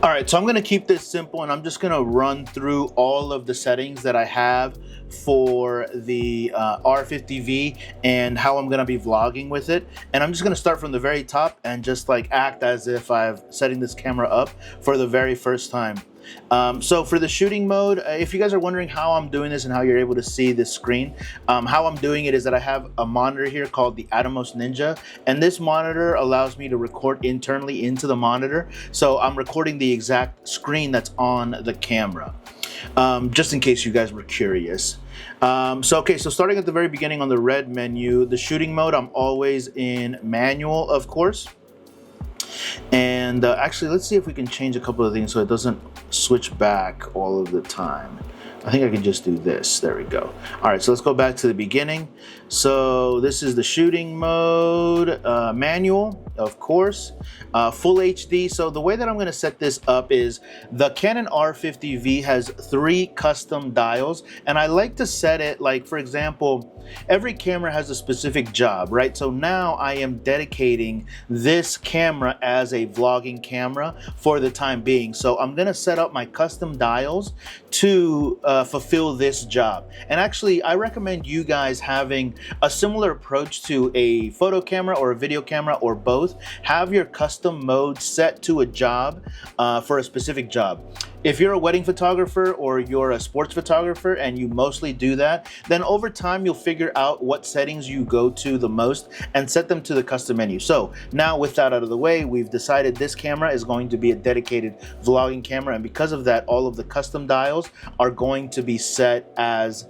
All right, so I'm gonna keep this simple and I'm just gonna run through all of the settings that I have for the R50v and how I'm gonna be vlogging with it. And I'm just gonna start from the very top and just like act as if I'm setting this camera up for the very first time. So for the shooting mode, if you guys are wondering how I'm doing this and how you're able to see this screen, how I'm doing it is that I have a monitor here called the Atomos Ninja, and this monitor allows me to record internally into the monitor. So I'm recording the exact screen that's on the camera, just in case you guys were curious. So starting at the very beginning on the red menu, the shooting mode, I'm always in manual, of course. And actually, let's see if we can change a couple of things so it doesn't switch back all of the time. I think I can just do this. There we go. All right, so let's go back to the beginning. So this is the shooting mode, manual, of course, full HD. So the way that I'm gonna set this up is the Canon R50v has 3 custom dials, and I like to set it like, for example, every camera has a specific job, right? So now I am dedicating this camera as a vlogging camera for the time being. So I'm gonna set up my custom dials to fulfill this job. And actually, I recommend you guys having a similar approach to a photo camera or a video camera or both. Have your custom mode set to a job for a specific job. If you're a wedding photographer or you're a sports photographer and you mostly do that, then over time you'll figure out what settings you go to the most and set them to the custom menu. So now with that out of the way, we've decided this camera is going to be a dedicated vlogging camera, and because of that, all of the custom dials are going to be set as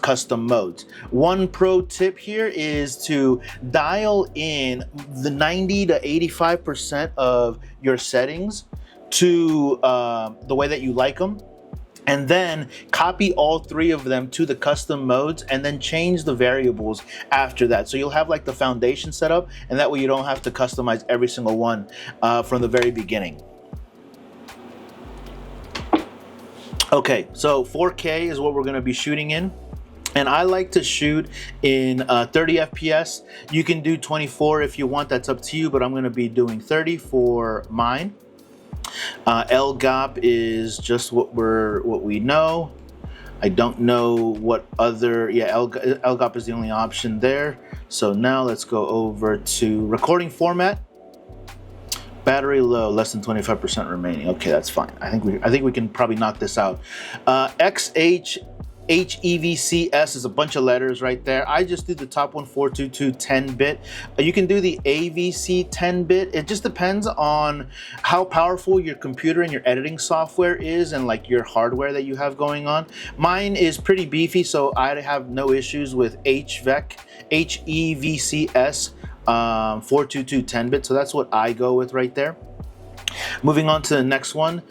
custom modes. One pro tip here is to dial in the 90 to 85% of your settings to the way that you like them, and then copy all 3 of them to the custom modes and then change the variables after that. So you'll have like the foundation set up, and that way you don't have to customize every single one from the very beginning. Okay, so 4K is what we're gonna be shooting in. And I like to shoot in 30 FPS. You can do 24 if you want, that's up to you, but I'm gonna be doing 30 for mine. LGOP is just what we know. I don't know what other, LGOP is the only option there. So now let's go over to recording format. Battery low, less than 25% remaining. Okay, that's fine. I think we can probably knock this out. HEVCS is a bunch of letters right there. I just do the top one, 422 10-bit. You can do the AVC 10-bit. It just depends on how powerful your computer and your editing software is and like your hardware that you have going on. Mine is pretty beefy, so I have no issues with HEVCS 422 10-bit. So that's what I go with right there. Moving on to the next one,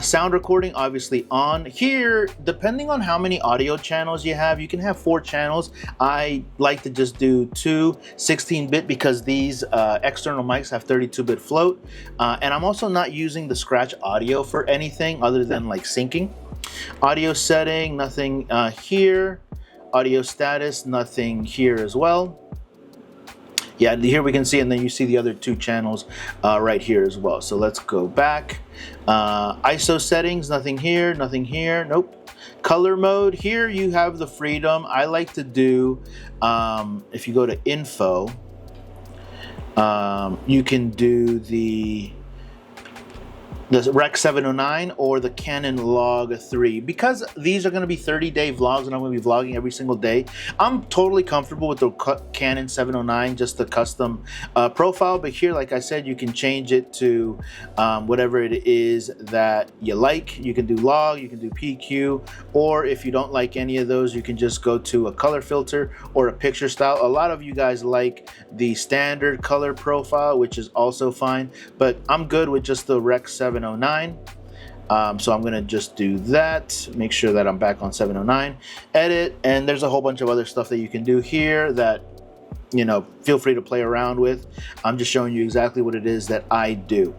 sound recording obviously on. Here, depending on how many audio channels you have, you can have 4 channels. I like to just do 2 16-bit because these external mics have 32-bit float. And I'm also not using the scratch audio for anything other than like syncing. Audio setting, nothing here. Audio status, nothing here as well. Yeah, here we can see, and then you see the other 2 channels right here as well. So let's go back. ISO settings, nothing here, nope. Color mode, here you have the freedom. I like to do, if you go to info, you can do the Rec 709 or the Canon Log 3. Because these are going to be 30-day vlogs and I'm going to be vlogging every single day, I'm totally comfortable with the Canon 709, just the custom profile. But here, like I said, you can change it to whatever it is that you like. You can do log, you can do PQ, or if you don't like any of those, you can just go to a color filter or a picture style. A lot of you guys like the standard color profile, which is also fine, but I'm good with just the Rec 709. So I'm gonna just do that, make sure that I'm back on 709, edit, and there's a whole bunch of other stuff that you can do here that, you know, feel free to play around with. I'm just showing you exactly what it is that I do.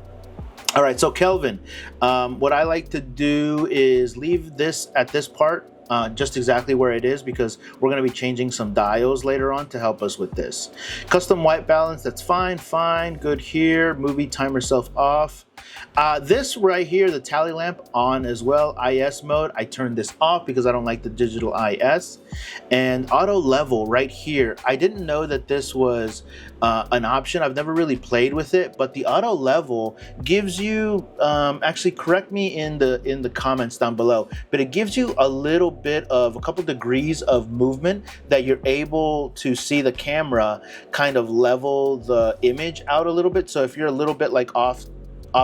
All right, so Kelvin, what I like to do is leave this at this part just exactly where it is, because we're going to be changing some dials later on to help us with this. Custom white balance, that's fine, good here. Movie timer self off. This right here, the tally lamp, on as well. IS mode, I turned this off because I don't like the digital IS. And auto level right here, I didn't know that this was an option. I've never really played with it, but the auto level gives you, actually correct me in the comments down below, but it gives you a little bit of a couple degrees of movement that you're able to see the camera kind of level the image out a little bit. So if you're a little bit like off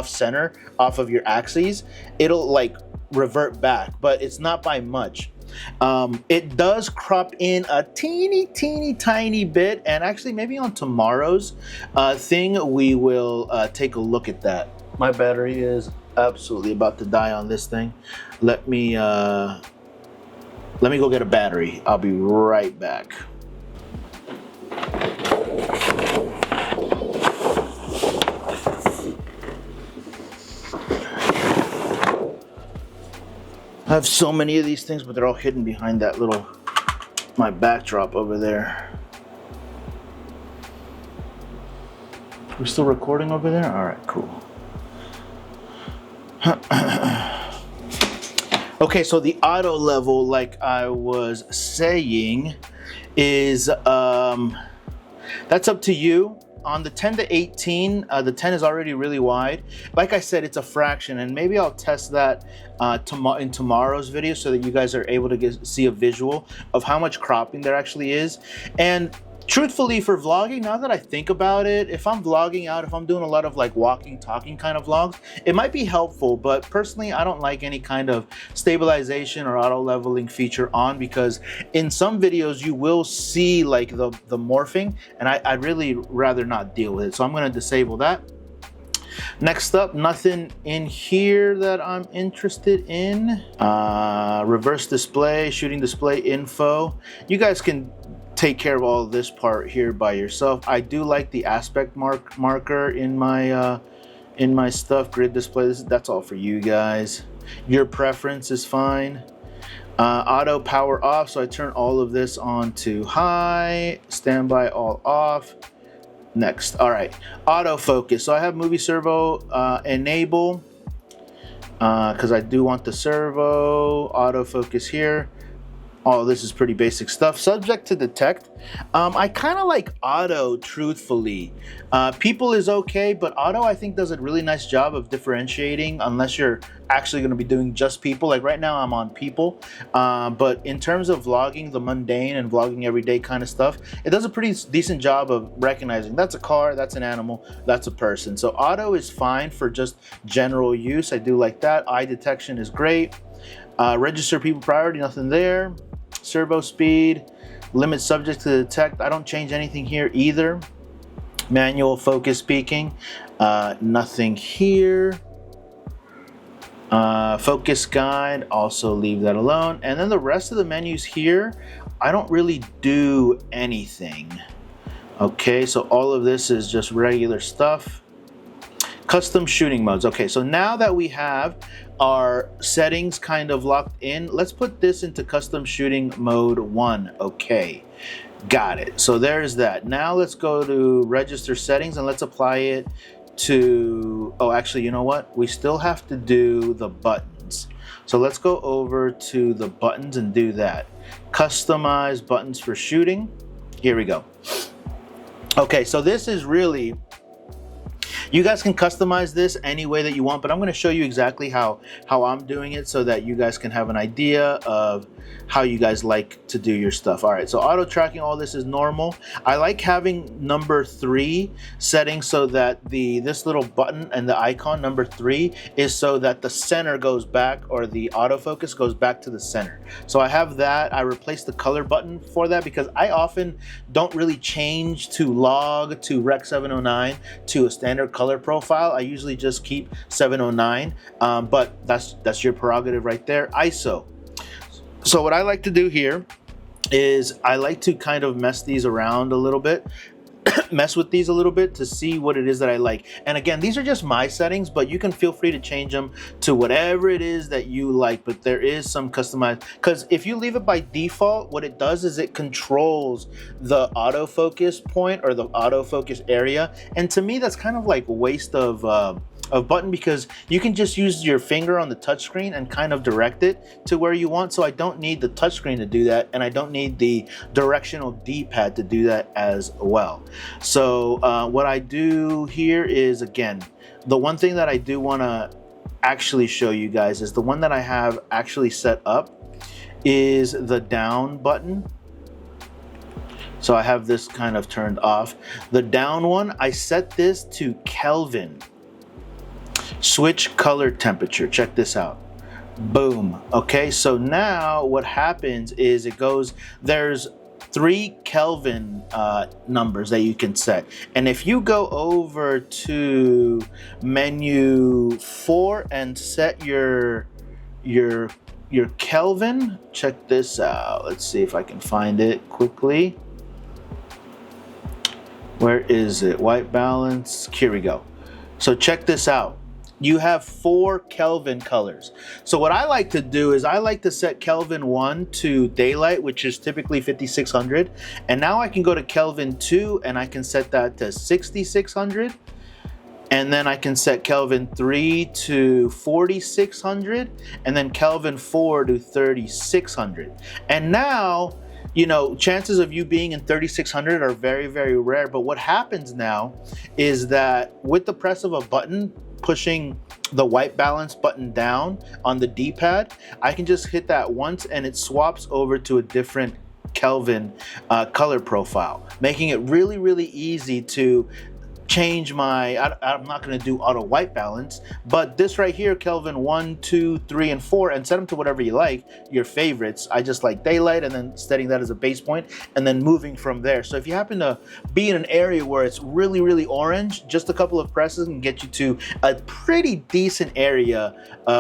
center, off of your axes, it'll like revert back, but it's not by much. It does crop in a teeny tiny bit, and actually maybe on tomorrow's thing we will take a look at that. My battery is absolutely about to die on this thing. Let me go get a battery. I'll be right back. I have so many of these things, but they're all hidden behind that little, my backdrop over there. We're still recording over there? All right, cool. Okay, so the auto level, like I was saying, is, that's up to you. On the 10 to 18, the 10 is already really wide. Like I said, it's a fraction, and maybe I'll test that in tomorrow's video so that you guys are able to see a visual of how much cropping there actually is. And truthfully, for vlogging, now that I think about it, if I'm vlogging out, if I'm doing a lot of like walking, talking kind of vlogs, it might be helpful. But personally, I don't like any kind of stabilization or auto leveling feature on, because in some videos you will see like the morphing, and I'd really rather not deal with it. So I'm going to disable that. Next up, nothing in here that I'm interested in. Reverse display, shooting display info. You guys can take care of all of this part here by yourself. I do like the aspect marker in my stuff. Grid display, that's all for you guys. Your preference is fine. Auto power off, so I turn all of this on to high. Standby all off. Next. All right, autofocus. So I have movie servo enable because I do want the servo. Autofocus here. Oh, this is pretty basic stuff. Subject to detect. I kind of like auto, truthfully. People is okay, but auto I think does a really nice job of differentiating, unless you're actually going to be doing just people. Like right now I'm on people, but in terms of vlogging the mundane and vlogging everyday kind of stuff, it does a pretty decent job of recognizing that's a car, that's an animal, that's a person. So auto is fine for just general use. I do like that. Eye detection is great. Register people priority, nothing there. Servo speed, limit subject to detect. I don't change anything here either. Manual focus peaking, nothing here. Focus guide, also leave that alone. And then the rest of the menus here, I don't really do anything. Okay, so all of this is just regular stuff. Custom shooting modes. Okay, so now that we have our settings kind of locked in, let's put this into custom shooting mode 1. Okay, got it. So there's that. Now let's go to register settings and let's apply it to, oh, actually, you know what? We still have to do the buttons. So let's go over to the buttons and do that. Customize buttons for shooting. Here we go. Okay, so this is really, you guys can customize this any way that you want, but I'm going to show you exactly how I'm doing it so that you guys can have an idea of how you guys like to do your stuff. All right, so auto tracking, all this is normal. I like having number 3 setting so that this little button and the icon number 3 is so that the center goes back, or the autofocus goes back to the center. So I have that. I replaced the color button for that because I often don't really change to log, to Rec 709, to a standard color profile. I usually just keep 709, but that's your prerogative right there. ISO. So what I like to do here is I like to kind of mess these around a little bit mess with these a little bit to see what it is that I like. And again, these are just my settings, but you can feel free to change them to whatever it is that you like. But there is some customized, because if you leave it by default, what it does is it controls the autofocus point or the autofocus area. And to me, that's kind of like a waste of button, because you can just use your finger on the touchscreen and kind of direct it to where you want. So I don't need the touchscreen to do that, and I don't need the directional D-pad to do that as well. So what I do here is, again, the one thing that I do want to actually show you guys is the one that I have actually set up is the down button. So I have this kind of turned off. The down one, I set this to Kelvin. Switch color temperature. Check this out. Boom. Okay, so now what happens is it goes, there's 3 Kelvin numbers that you can set. And if you go over to menu 4 and set your Kelvin, check this out. Let's see if I can find it quickly. Where is it? White balance. Here we go. So check this out. You have 4 Kelvin colors. So what I like to do is I like to set Kelvin 1 to daylight, which is typically 5600. And now I can go to Kelvin 2 and I can set that to 6600. And then I can set Kelvin 3 to 4600. And then Kelvin 4 to 3600. And now, you know, chances of you being in 3600 are very, very rare. But what happens now is that with the press of a button, pushing the white balance button down on the D-pad, I can just hit that once and it swaps over to a different Kelvin color profile, making it really, really easy to change my, I'm not going to do auto white balance, but this right here, Kelvin 1, 2, 3, and 4, and set them to whatever you like, your favorites. I just like daylight and then setting that as a base point and then moving from there. So if you happen to be in an area where it's really, really orange, just a couple of presses can get you to a pretty decent area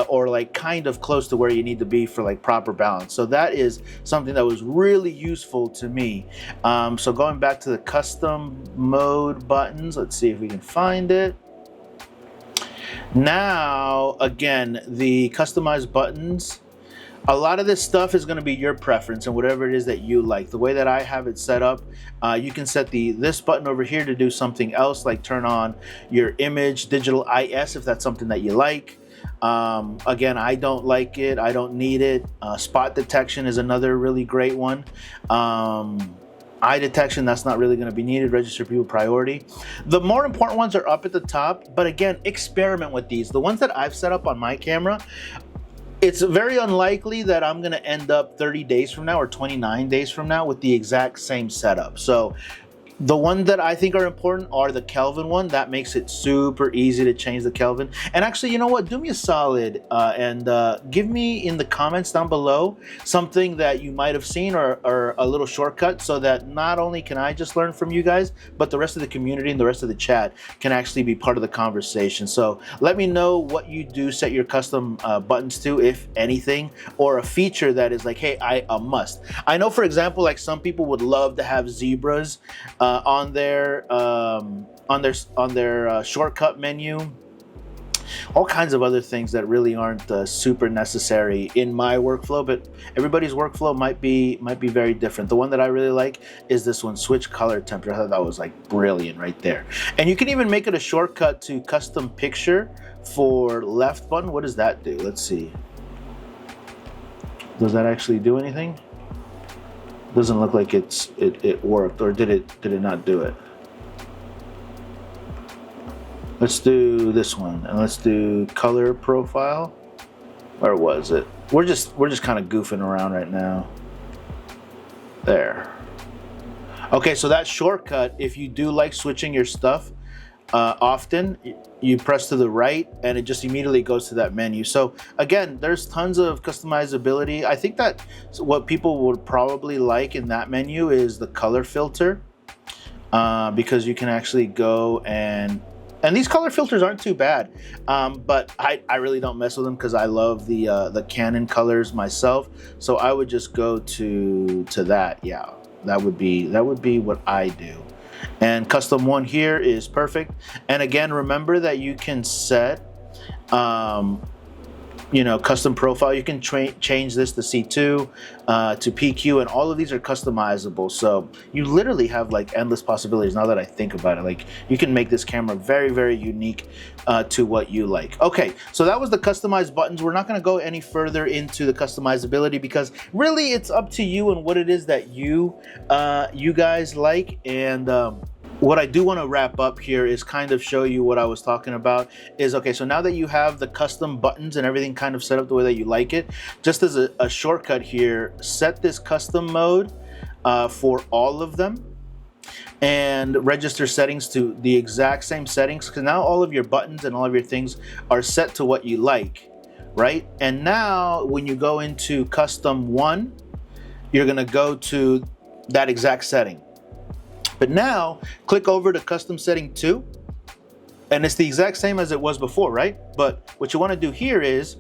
or like kind of close to where you need to be for like proper balance. So that is something that was really useful to me. So going back to the custom mode buttons, let's see if we can find it. Now, again, the customized buttons, a lot of this stuff is going to be your preference and whatever it is that you like. The way that I have it set up, you can set this button over here to do something else, like turn on your image digital IS if that's something that you like. Again, I don't like it. I don't need it. Spot detection is another really great one. Eye detection, that's not really going to be needed. Register people priority. The more important ones are up at the top, but again, experiment with these. The ones that I've set up on my camera, it's very unlikely that I'm going to end up 30 days from now or 29 days from now with the exact same setup. So the ones that I think are important are the Kelvin one. That makes it super easy to change the Kelvin. And actually, you know what? Do me a solid and give me in the comments down below something that you might have seen or a little shortcut, so that not only can I just learn from you guys, but the rest of the community and the rest of the chat can actually be part of the conversation. So let me know what you do set your custom buttons to, if anything, or a feature that is like, hey, a must. I know, for example, like some people would love to have zebras on their shortcut menu, all kinds of other things that really aren't super necessary in my workflow, but everybody's workflow might be very different. The one that I really like is this one, switch color temperature. I thought that was like brilliant right there. And you can even make it a shortcut to custom picture for left button. What does that do? Let's see. Does that actually do anything? Doesn't look like it worked, or did it not do it? Let's do this one, and let's do color profile. Where was it? We're just kind of goofing around right now. There. Okay, so that shortcut, if you do like switching your stuff often, you press to the right and it just immediately goes to that menu. So again, there's tons of customizability. I think that what people would probably like in that menu is the color filter, because you can actually go and these color filters aren't too bad, but I really don't mess with them because I love the Canon colors myself. So I would just go to that. Yeah, that would be what I do. And custom 1 here is perfect. And again, remember that you can set you know, custom profile. You can change this to C2 to PQ, and all of these are customizable. So you literally have like endless possibilities now that I think about it. Like, you can make this camera very, very unique to what you like. Okay, so that was the customized buttons. We're not going to go any further into the customizability because really it's up to you and what it is that you guys like. And what I do want to wrap up here is kind of show you what I was talking about is, okay, so now that you have the custom buttons and everything kind of set up the way that you like it, just as a shortcut here, set this custom mode for all of them and register settings to the exact same settings, because now all of your buttons and all of your things are set to what you like, right? And now when you go into custom 1, you're going to go to that exact setting. But now click over to custom setting 2, and it's the exact same as it was before, right? But what you want to do here is,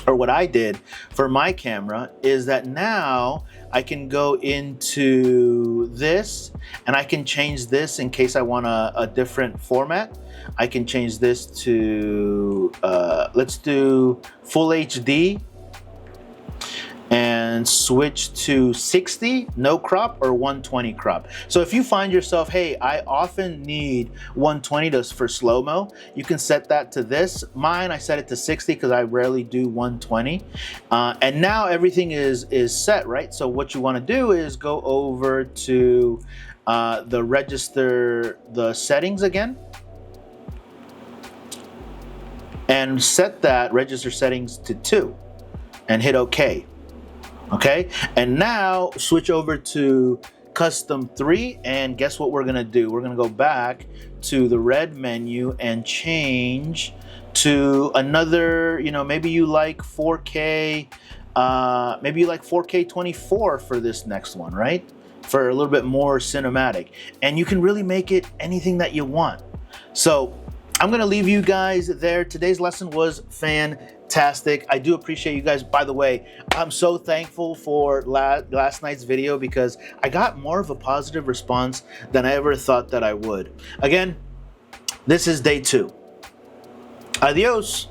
or what I did for my camera, is that now I can go into this and I can change this in case I want a different format. I can change this to, let's do full HD, and switch to 60 no crop or 120 crop. So if you find yourself, hey, I often need 120 for slow-mo, you can set that to this. Mine, I set it to 60 because I rarely do 120. And now everything is set, right? So what you want to do is go over to the settings again, and set that register settings to 2 and hit OK. Okay, and now switch over to custom 3, and guess what we're gonna do? We're gonna go back to the red menu and change to another, you know, maybe you like 4K, maybe you like 4K 24 for this next one, right? For a little bit more cinematic, and you can really make it anything that you want. So I'm gonna leave you guys there. Today's lesson was fantastic. I do appreciate you guys. By the way, I'm so thankful for last night's video because I got more of a positive response than I ever thought that I would. Again, this is day 2. Adios.